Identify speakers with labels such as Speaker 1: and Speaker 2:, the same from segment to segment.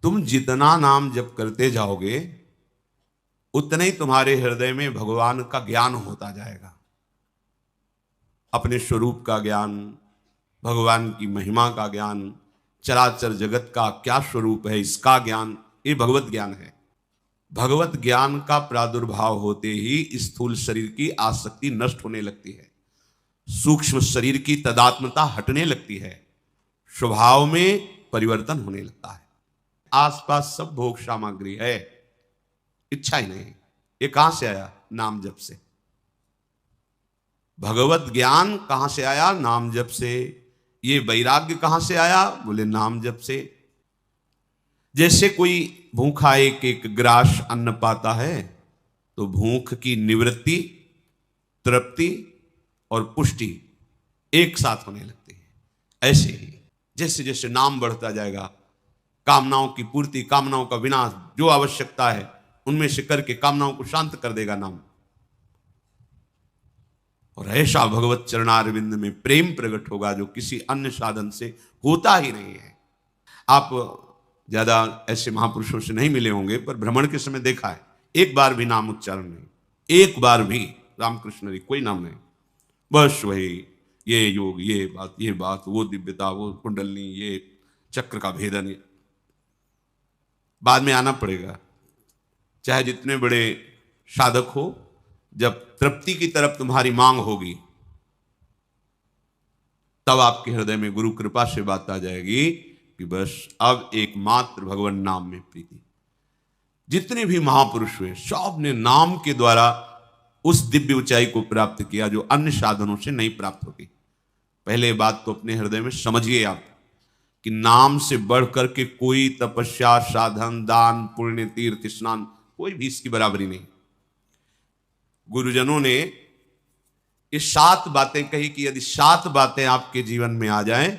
Speaker 1: तुम जितना नाम जप करते जाओगे उतने ही तुम्हारे हृदय में भगवान का ज्ञान होता जाएगा, अपने स्वरूप का ज्ञान, भगवान की महिमा का ज्ञान, चराचर जगत का क्या स्वरूप है इसका ज्ञान, ये भगवत ज्ञान है। भगवत ज्ञान का प्रादुर्भाव होते ही स्थूल शरीर की आसक्ति नष्ट होने लगती है, सूक्ष्म शरीर की तदात्मता हटने लगती है, स्वभाव में परिवर्तन होने लगता है। आसपास सब भोग सामग्री है, इच्छा ही नहीं। ये कहां से आया? नाम जप से। भगवत ज्ञान कहां से आया? नाम जप से। ये वैराग्य कहां से आया? बोले नाम जप से। जैसे कोई भूखा एक एक ग्रास अन्न पाता है तो भूख की निवृत्ति, तृप्ति और पुष्टि एक साथ होने लगती है। ऐसे ही जैसे जैसे नाम बढ़ता जाएगा, कामनाओं की पूर्ति, कामनाओं का विनाश, जो आवश्यकता है उनमें से करके कामनाओं को शांत कर देगा नाम। और ऐसा भगवत चरणारविंद में प्रेम प्रकट होगा जो किसी अन्य साधन से होता ही नहीं है। आप ज्यादा ऐसे महापुरुषों से नहीं मिले होंगे, पर भ्रमण के समय देखा है, एक बार भी नाम उच्चारण नहीं, एक बार भी रामकृष्ण जी कोई नाम नहीं, बस वही ये योग, ये बात, वो दिव्यता, वो कुंडलनी, ये चक्र का भेदन। बाद में आना पड़ेगा, चाहे जितने बड़े साधक हो, जब तृप्ति की तरफ तुम्हारी मांग होगी तब आपके हृदय में गुरु कृपा से बात आ जाएगी कि बस अब एकमात्र भगवान नाम में प्रीति। जितने भी महापुरुष हुए सब ने नाम के द्वारा उस दिव्य ऊंचाई को प्राप्त किया जो अन्य साधनों से नहीं प्राप्त होती। पहले बात तो अपने हृदय में समझिए आप कि नाम से बढ़ करके कोई तपस्या, साधन, दान, पुण्य, तीर्थ, स्नान, कोई भी इसकी बराबरी नहीं। गुरुजनों ने ये 7 बातें कही कि यदि 7 बातें आपके जीवन में आ जाएं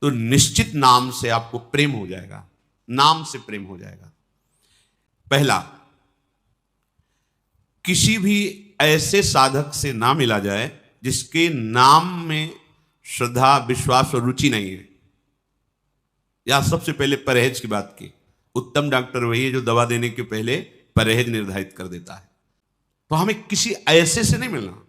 Speaker 1: तो निश्चित नाम से आपको प्रेम हो जाएगा, नाम से प्रेम हो जाएगा। पहला, किसी भी ऐसे साधक से ना मिला जाए जिसके नाम में श्रद्धा, विश्वास और रुचि नहीं है। या सबसे पहले परहेज की बात की। उत्तम डॉक्टर वही है जो दवा देने के पहले परहेज निर्धारित कर देता है। तो हमें किसी ऐसे से नहीं मिलना।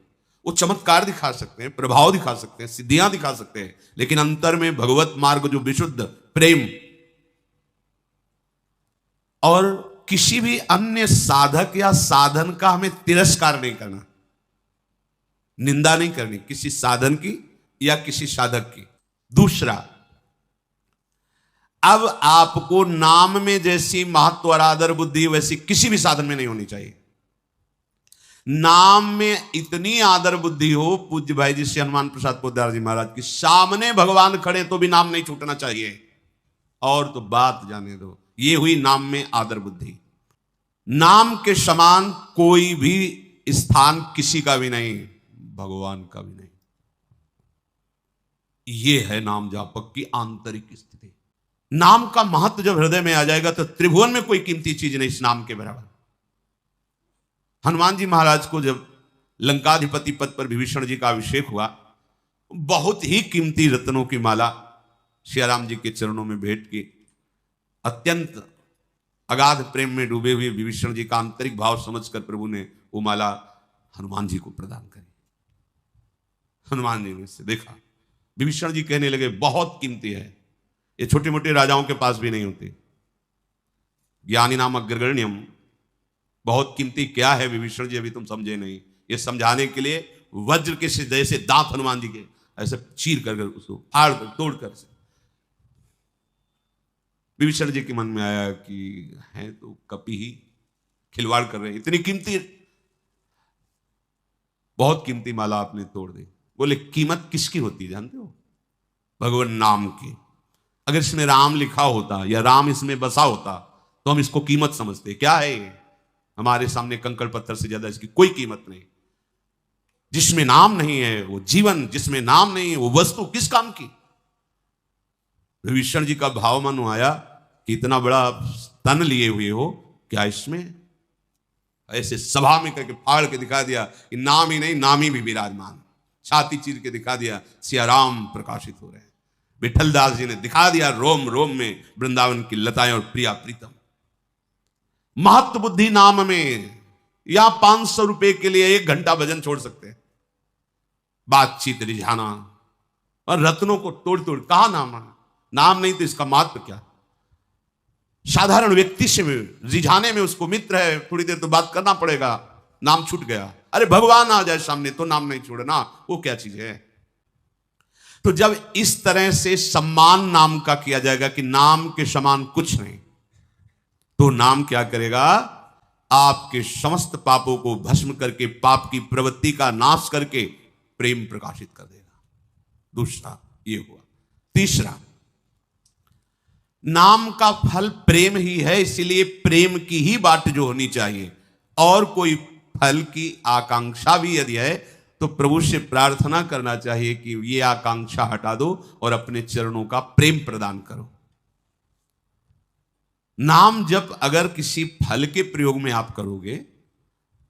Speaker 1: वो चमत्कार दिखा सकते हैं, प्रभाव दिखा सकते हैं, सिद्धियां दिखा सकते हैं, लेकिन अंतर में भगवत मार्ग जो विशुद्ध प्रेम। और किसी भी अन्य साधक या साधन का हमें तिरस्कार नहीं करना, निंदा नहीं करनी किसी साधन की या किसी साधक की। दूसरा, अब आपको नाम में जैसी महत्व और आदर बुद्धि वैसी किसी भी साधन में नहीं होनी चाहिए। नाम में इतनी आदर बुद्धि हो, पूज्य भाई जी श्री हनुमान प्रसाद पोद्दार जी महाराज की सामने भगवान खड़े तो भी नाम नहीं छूटना चाहिए, और तो बात जाने दो। ये हुई नाम में आदर बुद्धि। नाम के समान कोई भी स्थान किसी का भी नहीं, भगवान का भी नहीं। ये है नाम जापक की आंतरिक स्थिति। नाम का महत्व जब हृदय में आ जाएगा तो त्रिभुवन में कोई कीमती चीज नहीं इस नाम के बराबर। हनुमान जी महाराज को जब लंकाधिपति पद पर विभीषण जी का अभिषेक हुआ, बहुत ही कीमती रत्नों की माला सियाराम जी के चरणों में भेंट की। अत्यंत अगाध प्रेम में डूबे हुए विभीषण जी का आंतरिक भाव समझकर प्रभु ने वो माला हनुमान जी को प्रदान करी। हनुमान जी ने इससे देखा, विभीषण जी कहने लगे बहुत कीमती है, ये छोटे मोटे राजाओं के पास भी नहीं होती। ज्ञानी नाम अग्रगण्यम, बहुत कीमती क्या है विभीषण जी अभी तुम समझे नहीं। ये समझाने के लिए वज्र के से जैसे दांत हनुमान जी के ऐसे चीर कर उसको फाड़ कर तोड़ कर से विभीषण जी के मन में आया कि है तो कपि ही, खिलवाड़ कर रहे हैं, इतनी कीमती, बहुत कीमती माला आपने तोड़ दी। बोले कीमत किसकी होती है जानते हो? भगवान नाम की। अगर इसमें राम लिखा होता या राम इसमें बसा होता तो हम इसको कीमत समझते। क्या है ये? हमारे सामने कंकड़ पत्थर से ज्यादा इसकी कोई कीमत नहीं। जिसमें नाम नहीं है वो जीवन, जिसमें नाम नहीं है वो वस्तु किस काम की? विभीषण जी का भाव मन आया कि इतना बड़ा तन लिए हुए हो, क्या इसमें? ऐसे सभा में करके फाड़ के दिखा दिया कि नाम ही नहीं नामी भी विराजमान। छाती चीर के दिखा दिया सियाराम प्रकाशित हो रहे हैं। विठल दास जी ने दिखा दिया रोम रोम में वृंदावन की लताएं और प्रिया प्रीतम। महत्व बुद्धि नाम में या 500 रुपए के लिए 1 घंटा भजन छोड़ सकते हैं, बातचीत रिझाना और रत्नों को तोड़ तोड़। कहा नाम है, नाम नहीं तो इसका महत्व क्या। साधारण व्यक्ति से रिझाने में उसको मित्र है, थोड़ी देर तो बात करना पड़ेगा, नाम छूट गया। अरे भगवान आ जाए सामने तो नाम नहीं छोड़ना, वो क्या चीज है। तो जब इस तरह से सम्मान नाम का किया जाएगा कि नाम के समान कुछ नहीं, तो नाम क्या करेगा, आपके समस्त पापों को भस्म करके पाप की प्रवृत्ति का नाश करके प्रेम प्रकाशित कर देगा। दूसरा ये हुआ। तीसरा, नाम का फल प्रेम ही है, इसलिए प्रेम की ही बाट जो होनी चाहिए। और कोई फल की आकांक्षा भी यदि है तो प्रभु से प्रार्थना करना चाहिए कि ये आकांक्षा हटा दो और अपने चरणों का प्रेम प्रदान करो। नाम जप अगर किसी फल के प्रयोग में आप करोगे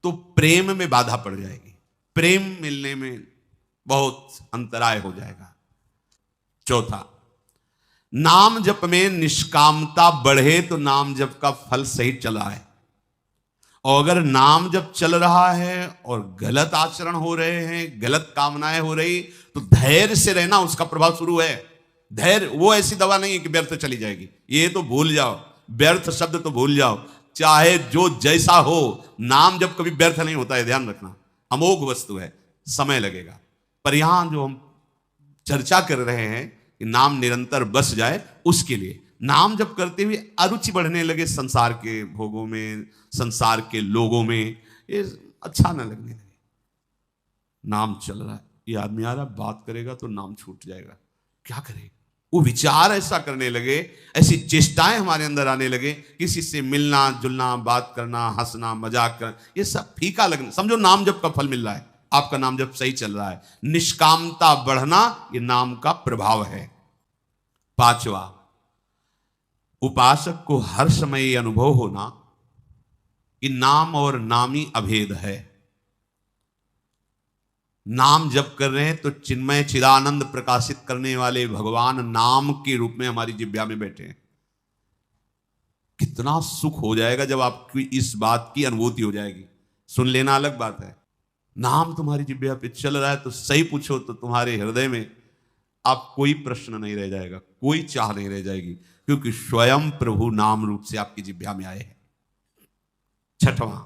Speaker 1: तो प्रेम में बाधा पड़ जाएगी, प्रेम मिलने में बहुत अंतराय हो जाएगा। चौथा, नाम जप में निष्कामता बढ़े तो नाम जप का फल सही चला है। और अगर नाम जप चल रहा है और गलत आचरण हो रहे हैं, गलत कामनाएं हो रही, तो धैर्य से रहना, उसका प्रभाव शुरू है। धैर्य वो ऐसी दवा नहीं है कि व्यर्थ चली जाएगी, ये तो भूल जाओ, व्यर्थ शब्द तो भूल जाओ। चाहे जो जैसा हो, नाम जब कभी व्यर्थ नहीं होता है, ध्यान रखना। अमोघ वस्तु है, समय लगेगा। पर यहां जो हम चर्चा कर रहे हैं कि नाम निरंतर बस जाए, उसके लिए नाम जब करते हुए अरुचि बढ़ने लगे संसार के भोगों में, संसार के लोगों में, ये अच्छा ना लगने लगे। नाम चल रहा है, ये आदमी आ रहा बात करेगा तो नाम छूट जाएगा, क्या करेगा। वो विचार ऐसा करने लगे, ऐसी चेष्टाएं हमारे अंदर आने लगे, किसी से मिलना जुलना, बात करना, हंसना, मजाक करना, ये सब फीका लगना। समझो नाम जप का फल मिल रहा है, आपका नाम जप सही चल रहा है। निष्कामता बढ़ना, ये नाम का प्रभाव है। पांचवा, उपासक को हर समय यह अनुभव होना कि नाम और नामी अभेद है। नाम जप कर रहे हैं तो चिन्मय चिदानंद प्रकाशित करने वाले भगवान नाम के रूप में हमारी जिह्वा में बैठे हैं। कितना सुख हो जाएगा जब आपकी इस बात की अनुभूति हो जाएगी। सुन लेना अलग बात है, नाम तुम्हारी जिह्वा पे चल रहा है तो सही पूछो तो तुम्हारे हृदय में आप कोई प्रश्न नहीं रह जाएगा, कोई चाह नहीं रह जाएगी, क्योंकि स्वयं प्रभु नाम रूप से आपकी जिह्वा में आए हैं। छठवां,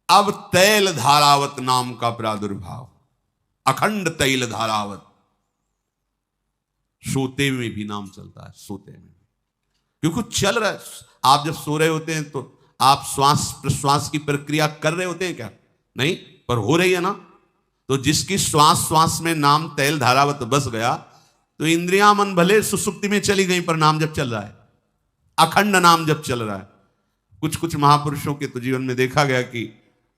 Speaker 1: अब तैल धारावत नाम का प्रादुर्भाव, अखंड तैल धारावत। सोते में भी नाम चलता है, सोते में भी, क्योंकि चल रहा है। आप जब सो रहे होते हैं तो आप श्वास प्रश्वास की प्रक्रिया कर रहे होते हैं क्या? नहीं, पर हो रही है ना। तो जिसकी श्वास श्वास में नाम तैल धारावत बस गया, तो इंद्रियां मन भले सुसुप्ति में चली गई पर नाम जब चल रहा है, अखंड नाम जब चल रहा है। कुछ कुछ महापुरुषों के तो जीवन में देखा गया कि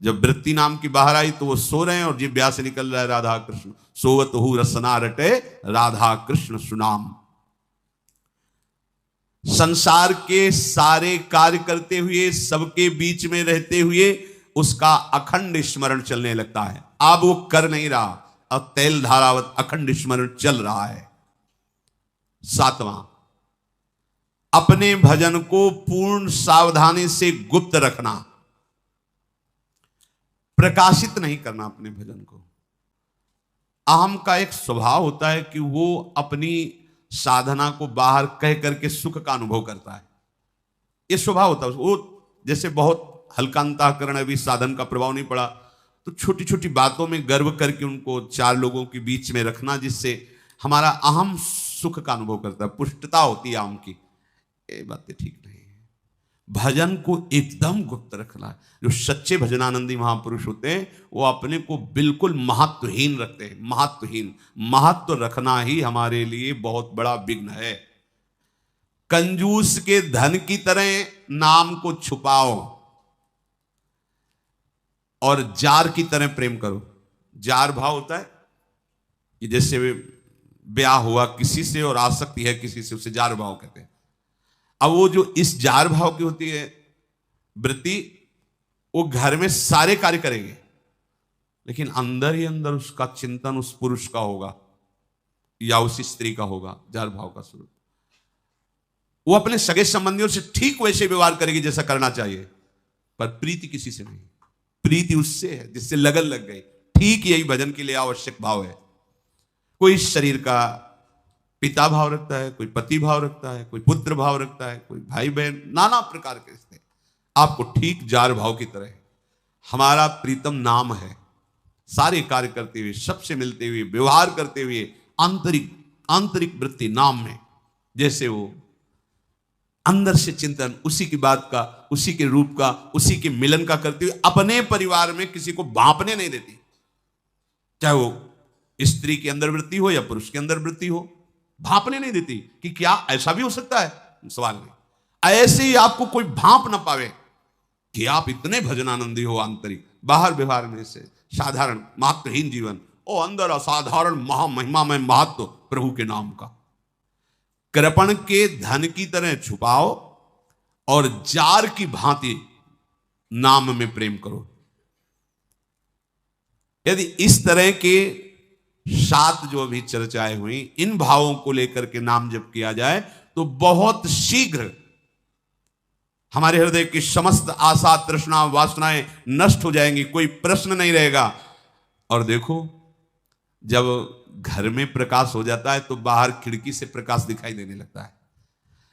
Speaker 1: जब वृत्ति नाम की बाहर आई तो वो सो रहे हैं और जिह्वा से निकल रहा है राधा कृष्ण, सोवत हु रसना रटे राधा कृष्ण सुनाम। संसार के सारे कार्य करते हुए, सबके बीच में रहते हुए उसका अखंड स्मरण चलने लगता है। अब वो कर नहीं रहा, अब तैल धारावत अखंड स्मरण चल रहा है। सातवां, अपने भजन को पूर्ण सावधानी से गुप्त रखना, प्रकाशित नहीं करना अपने भजन को। अहम का एक स्वभाव होता है कि वो अपनी साधना को बाहर कह करके सुख का अनुभव करता है, ये स्वभाव होता है वो। जैसे बहुत हल्का अंतःकरण, अभी साधन का प्रभाव नहीं पड़ा, तो छोटी छोटी बातों में गर्व करके उनको 4 लोगों के बीच में रखना, जिससे हमारा अहम सुख का अनुभव करता है, पुष्टता होती है अहम की। ये बातें ठीक नहीं है। भजन को एकदम गुप्त रखना है। जो सच्चे भजनानंदी महापुरुष होते हैं वो अपने को बिल्कुल महत्वहीन रखते हैं, महत्वहीन। महत्व रखना ही हमारे लिए बहुत बड़ा विघ्न है। कंजूस के धन की तरह नाम को छुपाओ और जार की तरह प्रेम करो। जार भाव होता है कि जैसे ब्याह हुआ किसी से और आसक्ति है किसी से, उसे जार भाव कहते हैं। अब वो जो इस जार भाव की होती है वृत्ति, वो घर में सारे कार्य करेंगे, लेकिन अंदर ही अंदर उसका चिंतन उस पुरुष का होगा। या उसी स्त्री का होगा जार भाव का स्वरूप। वो अपने सगे संबंधियों से ठीक वैसे व्यवहार करेगी जैसा करना चाहिए, पर प्रीति किसी से नहीं। प्रीति उससे है जिससे लगन लग गई। ठीक यही भजन के लिए आवश्यक भाव है। कोई शरीर का पिता भाव रखता है, कोई पति भाव रखता है, कोई पुत्र भाव रखता है, कोई भाई बहन, नाना प्रकार के रिश्ते। आपको ठीक जार भाव की तरह हमारा प्रीतम नाम है। सारे कार्य करते हुए, सबसे मिलते हुए, व्यवहार करते हुए, आंतरिक वृत्ति नाम में, जैसे वो अंदर से चिंतन उसी की बात का, उसी के रूप का, उसी के मिलन का करते हुए अपने परिवार में किसी को भांपने नहीं देती। चाहे वो स्त्री के अंदर वृत्ति हो या पुरुष के अंदर वृत्ति हो, भांपने नहीं देती कि क्या ऐसा भी हो सकता है। सवाल नहीं। ऐसे ही आपको कोई भांप ना पावे कि आप इतने भजनानंदी हो आंतरिक, बाहर व्यवहार में से साधारण महत्वहीन जीवन, ओ अंदर असाधारण महामहिमा में महत्व प्रभु के नाम का। कृपण के धन की तरह छुपाओ और जार की भांति नाम में प्रेम करो। यदि इस तरह के 7 जो अभी चर्चाएं हुई, इन भावों को लेकर के नाम जप किया जाए तो बहुत शीघ्र हमारे हृदय की समस्त आशा, तृष्णा, वासनाएं नष्ट हो जाएंगी, कोई प्रश्न नहीं रहेगा। और देखो, जब घर में प्रकाश हो जाता है तो बाहर खिड़की से प्रकाश दिखाई देने लगता है।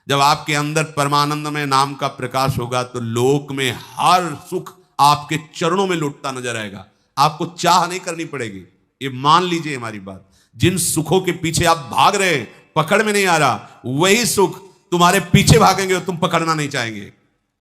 Speaker 1: जब आपके अंदर परमानंद में नाम का प्रकाश होगा तो लोक में हर सुख आपके चरणों में लुटता नजर आएगा। आपको चाह नहीं करनी पड़ेगी। ये मान लीजिए हमारी बात। जिन सुखों के पीछे आप भाग रहे, पकड़ में नहीं आ रहा, वही सुख तुम्हारे पीछे भागेंगे और तुम पकड़ना नहीं चाहेंगे।